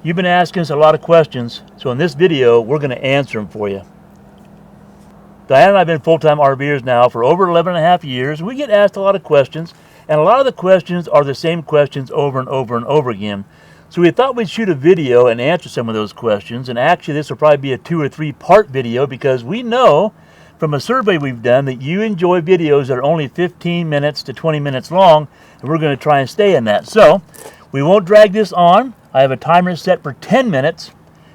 You've been asking us a lot of questions, so in this video, we're going to answer them for you. Diane and I have been full-time RVers now for over 11 and a half years. We get asked a lot of questions, and a lot of the questions are the same questions over and over and over again. So we thought we'd shoot a video and answer some of those questions, and actually this will probably be a 2 or 3 part video because we know from a survey we've done that you enjoy videos that are only 15 minutes to 20 minutes long, and we're going to try and stay in that. So we won't drag this on. I have a timer set for 10 minutes,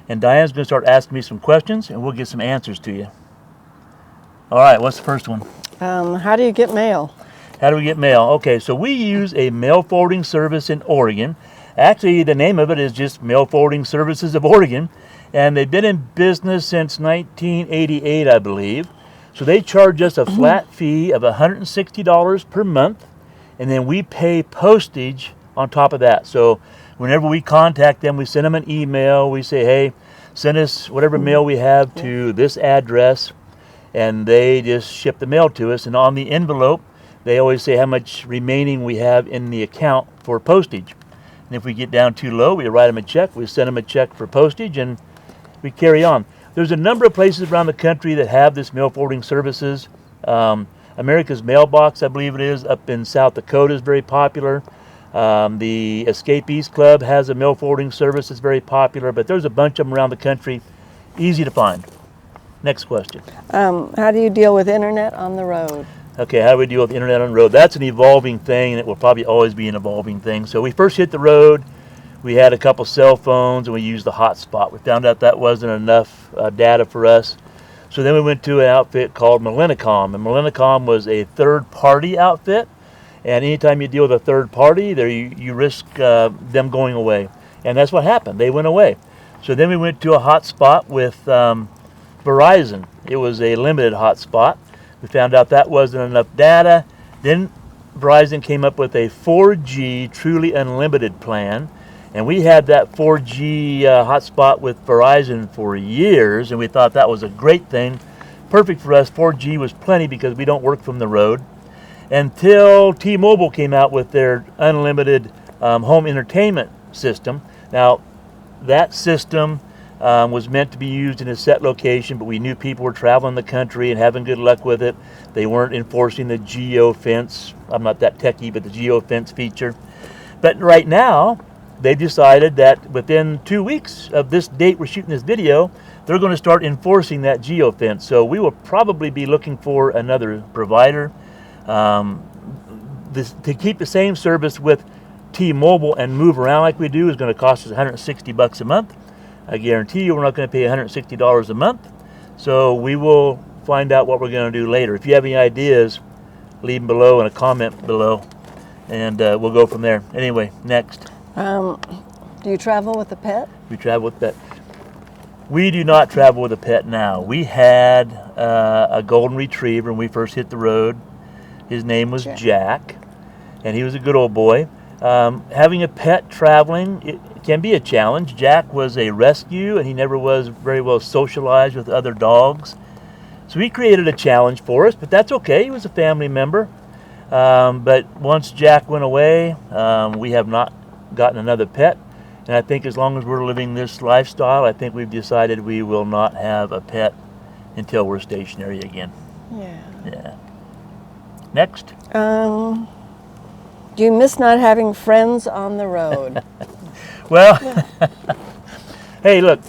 and Diane's going to start asking me some questions, and we'll get some answers to you. All right, what's the first one? How do you get mail? How do we get mail? Okay, so we use a mail forwarding service in Oregon. Actually, the name of it is just Mail Forwarding Services of Oregon, and they've been in business since 1988, I believe. So they charge us a flat fee of $160 per month, and then we pay postage on top of that. So whenever we contact them, we send them an email. We say, hey, send us whatever mail we have to this address, and they just ship the mail to us. And on the envelope, they always say how much remaining we have in the account for postage. And if we get down too low, we write them a check. We send them a check for postage, and we carry on. There's a number of places around the country that have this mail forwarding services. America's Mailbox, I believe it is, up in South Dakota is very popular. The Escapees Club has a mail forwarding service that's very popular, but there's a bunch of them around the country, easy to find. Next question. How do you deal with internet on the road? Okay, how do we deal with internet on the road? That's an evolving thing, and it will probably always be an evolving thing. So we first hit the road, we had a couple cell phones, and we used the hotspot. We found out that wasn't enough data for us. So then we went to an outfit called Millennicom, and Millennicom was a third-party outfit. And anytime you deal with a third party, there you risk them going away. And that's what happened. They went away. So then we went to a hotspot with Verizon. It was a limited hotspot. We found out that wasn't enough data. Then Verizon came up with a 4G truly unlimited plan. And we had that 4G hotspot with Verizon for years, and we thought that was a great thing. Perfect for us. 4G was plenty because we don't work from the road. Until T-Mobile came out with their unlimited home entertainment system. Now, that system was meant to be used in a set location, but we knew people were traveling the country and having good luck with it. They weren't enforcing the geo-fence. I'm not that techie, but the geo-fence feature. But right now, they've decided that within 2 weeks of this date we're shooting this video, they're going to start enforcing that geo-fence. So we will probably be looking for another provider. To keep the same service with T-Mobile and move around like we do is going to cost us $160 a month. I guarantee you we're not going to pay $160 a month. So we will find out what we're going to do later. If you have any ideas, leave them below in a comment below, and we'll go from there. Anyway, next. Do you travel with a pet? We travel with pet. We do not travel with a pet now. We had a golden retriever when we first hit the road. His name was Jack, and he was a good old boy. Having a pet traveling, it can be a challenge. Jack was a rescue, and he never was very well socialized with other dogs. So he created a challenge for us, but that's okay. He was a family member. But once Jack went away, we have not gotten another pet. And I think as long as we're living this lifestyle, I think we've decided we will not have a pet until we're stationary again. Yeah. Next. Do you miss not having friends on the road? Well, hey, look,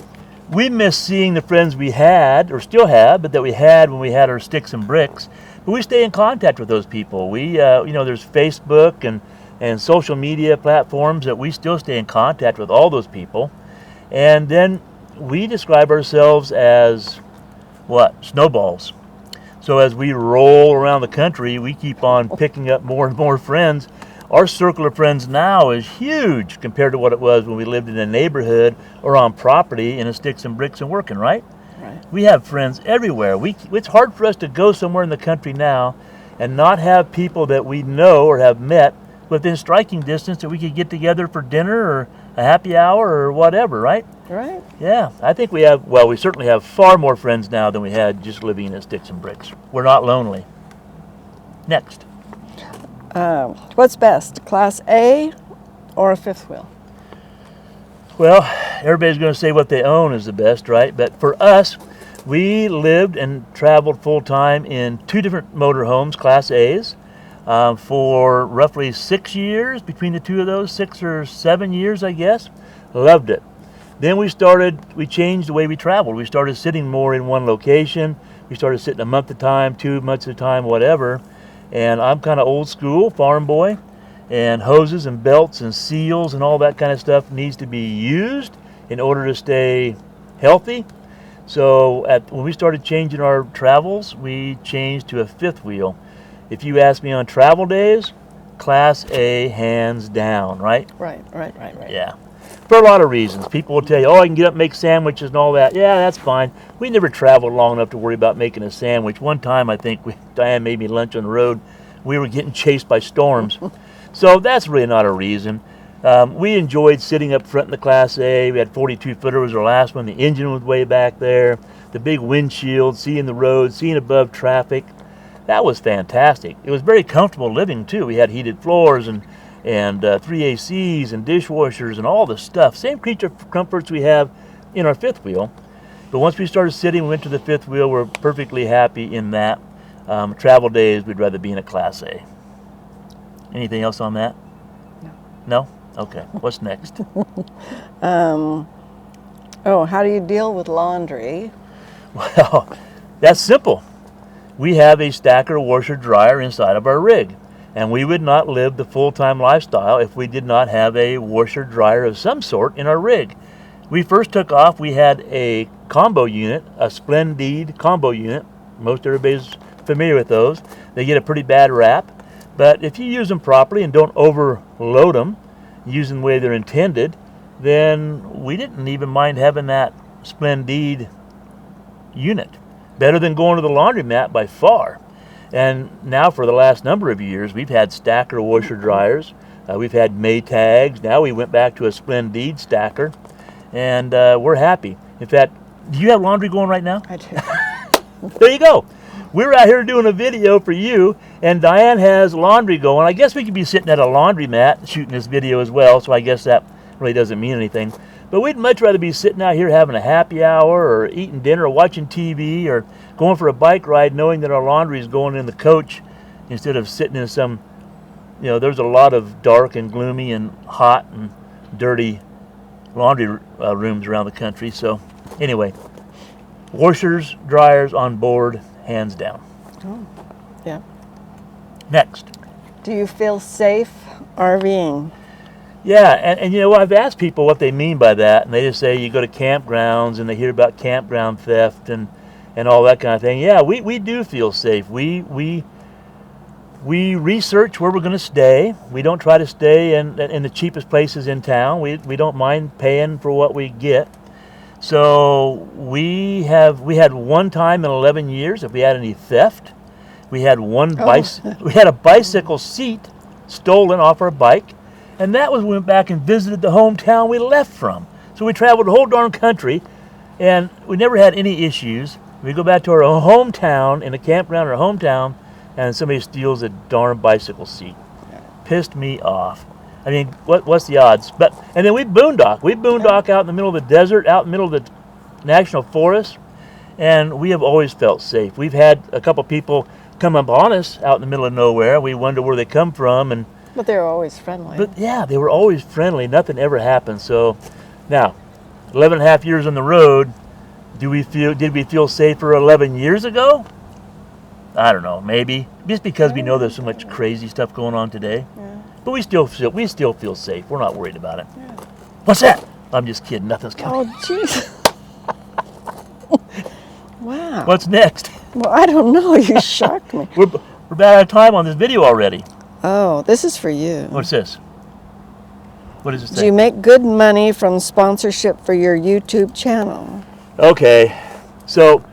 we miss seeing the friends we had, or still have, but that we had when we had our sticks and bricks. But we stay in contact with those people. We, there's Facebook and social media platforms that we still stay in contact with all those people. And then we describe ourselves as, what? Snowballs. So as we roll around the country, we keep on picking up more and more friends. Our circle of friends now is huge compared to what it was when we lived in a neighborhood or on property in a sticks and bricks and working, right? Right. We have friends everywhere. It's hard for us to go somewhere in the country now and not have people that we know or have met within striking distance that we could get together for dinner or a happy hour or whatever, right? Right. Yeah, I think we certainly have far more friends now than we had just living in sticks and bricks. We're not lonely. Next. What's best, Class A or a fifth wheel? Well, everybody's going to say what they own is the best, right? But for us, we lived and traveled full-time in 2 different motorhomes, Class A's, for roughly 6 years, between the 2 of those, 6 or 7 years, I guess. Loved it. Then we changed the way we traveled. We started sitting more in one location. We started sitting a month at a time, 2 months at a time, whatever. And I'm kind of old school, farm boy. And hoses and belts and seals and all that kind of stuff needs to be used in order to stay healthy. So when we started changing our travels, we changed to a 5th wheel. If you ask me on travel days, Class A hands down, right? Right. Yeah. For a lot of reasons. People will tell you, I can get up and make sandwiches and all that. Yeah, that's fine. We never traveled long enough to worry about making a sandwich. One time, I think, Diane made me lunch on the road. We were getting chased by storms. So that's really not a reason. We enjoyed sitting up front in the Class A. We had 42-footer was our last one. The engine was way back there. The big windshield, seeing the road, seeing above traffic. That was fantastic. It was very comfortable living, too. We had heated floors and 3 ACs and dishwashers and all the stuff. Same creature comforts we have in our 5th wheel. But once we started sitting, we went to the 5th wheel. We're perfectly happy in that. Travel days, we'd rather be in a Class A. Anything else on that? No. No? Okay. What's next? How do you deal with laundry? Well, that's simple. We have a stacker washer dryer inside of our rig. And we would not live the full-time lifestyle if we did not have a washer dryer of some sort in our rig. We first took off, we had a combo unit, a Splendid combo unit. Most everybody's familiar with those. They get a pretty bad rap. But if you use them properly and don't overload them, use them the way they're intended, then we didn't even mind having that Splendid unit. Better than going to the laundromat by far. And now for the last number of years, we've had stacker washer dryers. We've had Maytags. Now we went back to a Splendid stacker. And we're happy. In fact, do you have laundry going right now? I do. There you go. We're out here doing a video for you, and Diane has laundry going. I guess we could be sitting at a laundromat shooting this video as well, so I guess that really doesn't mean anything. But we'd much rather be sitting out here having a happy hour or eating dinner or watching TV or going for a bike ride knowing that our laundry is going in the coach instead of sitting in some, there's a lot of dark and gloomy and hot and dirty laundry rooms around the country. So anyway, washers, dryers on board, hands down. Oh, yeah. Next. Do you feel safe RVing? Yeah, and I've asked people what they mean by that, and they just say you go to campgrounds and they hear about campground theft and all that kind of thing. Yeah, we do feel safe. We research where we're going to stay. We don't try to stay in the cheapest places in town. We don't mind paying for what we get. So we had one time in 11 years if we had any theft. We had we had a bicycle seat stolen off our bike. And that was when we went back and visited the hometown we left from. So we traveled the whole darn country, and we never had any issues. We go back to our hometown, in a campground in our hometown, and somebody steals a darn bicycle seat. Pissed me off. I mean, what's the odds? And then we boondock. We boondock out in the middle of the desert, out in the middle of the national forest, and we have always felt safe. We've had a couple people come up on us out in the middle of nowhere. We wonder where they come from, But they were always friendly. But yeah, they were always friendly. Nothing ever happened. So now, 11 and a half years on the road, did we feel safer 11 years ago? I don't know, maybe. Just because we know there's so much crazy stuff going on today. Yeah. But we still feel safe. We're not worried about it. Yeah. What's that? I'm just kidding. Nothing's coming. Oh, jeez. Wow. What's next? Well, I don't know. You shocked me. We're about out of time on this video already. Oh, this is for you. What's this? What does it say? Do you make good money from sponsorship for your YouTube channel? Okay, so,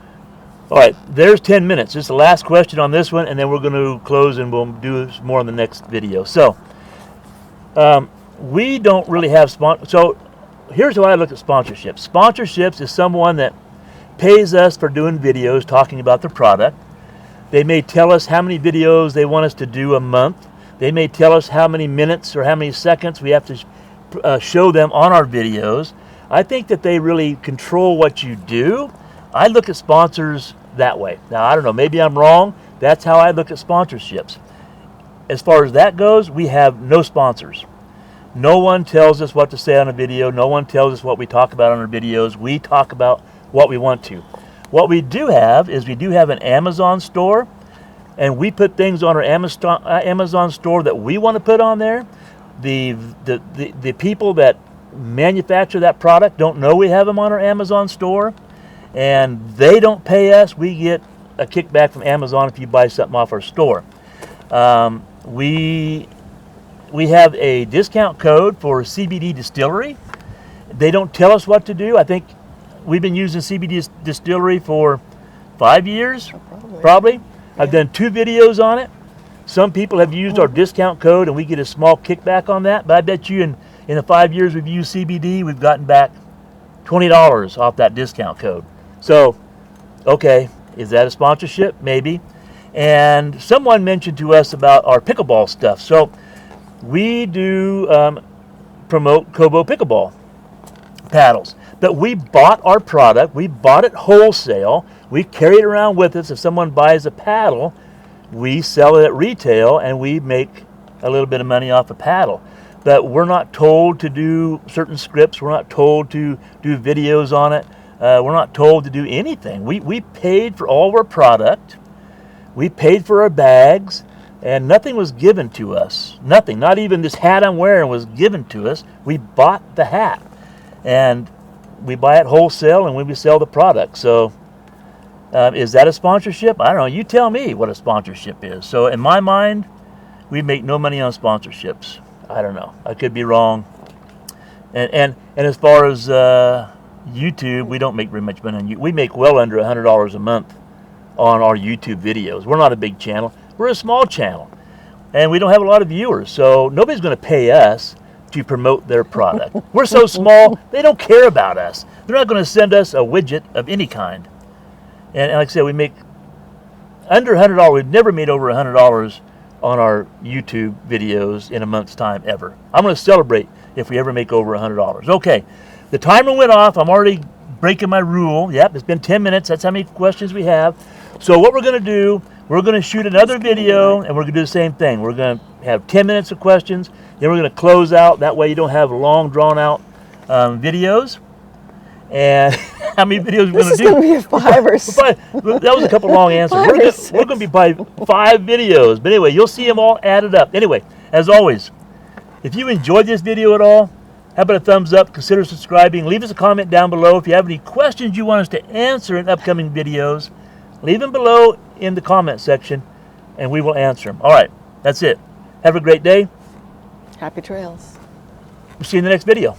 all right, there's 10 minutes. This is the last question on this one, and then we're going to close and we'll do more in the next video. So, we don't really have so here's how I look at sponsorships. Sponsorships is someone that pays us for doing videos talking about their product. They may tell us how many videos they want us to do a month. They may tell us how many minutes or how many seconds we have to show them on our videos. I think that they really control what you do. I look at sponsors that way. Now, I don't know, maybe I'm wrong. That's how I look at sponsorships. As far as that goes, we have no sponsors. No one tells us what to say on a video. No one tells us what we talk about on our videos. We talk about what we want to. What we do have is we do have an Amazon store, and we put things on our Amazon store that we want to put on there. The people that manufacture that product don't know we have them on our Amazon store, and they don't pay us. We get a kickback from Amazon if you buy something off our store. We have a discount code for CBD Distillery. They don't tell us what to do. I think we've been using CBD Distillery for 5 years, probably. Yeah. I've done 2 videos on it. Some people have used our discount code, and we get a small kickback on that. But I bet you in the 5 years we've used CBD, we've gotten back $20 off that discount code. So, okay, is that a sponsorship? Maybe. And someone mentioned to us about our pickleball stuff. So we do promote KOBO pickleball paddles. But we bought our product. We bought it wholesale. We carry it around with us. If someone buys a paddle, we sell it at retail, and we make a little bit of money off a paddle. But we're not told to do certain scripts. We're not told to do videos on it. We're not told to do anything. We paid for all of our product. We paid for our bags, and nothing was given to us. Nothing. Not even this hat I'm wearing was given to us. We bought the hat, and we buy it wholesale, and we sell the product. So is that a sponsorship? I don't know. You tell me what a sponsorship is. So in my mind, we make no money on sponsorships. I don't know. I could be wrong. And as far as YouTube, we don't make very much money on YouTube. We make well under $100 a month on our YouTube videos. We're not a big channel. We're a small channel, and we don't have a lot of viewers, so nobody's going to pay us to promote their product. We're so small, they don't care about us. They're not going to send us a widget of any kind. And like I said, we make under $100. We've never made over $100 on our YouTube videos in a month's time ever. I'm going to celebrate if we ever make over $100. Okay, the timer went off. I'm already breaking my rule. Yep, it's been 10 minutes. That's how many questions we have. So what we're going to do, we're going to shoot another video, and we're going to do the same thing. We're going to have 10 minutes of questions, then we're going to close out. That way you don't have long, drawn-out videos. And how many videos we're going to do? This is going to be a 5 or 6. That was a couple long answers. We're going to be by 5 videos. But anyway, you'll see them all added up. Anyway, as always, if you enjoyed this video at all, how about a thumbs up? Consider subscribing. Leave us a comment down below. If you have any questions you want us to answer in upcoming videos, leave them below in the comment section, and we will answer them. All right, that's it. Have a great day. Happy trails. We'll see you in the next video.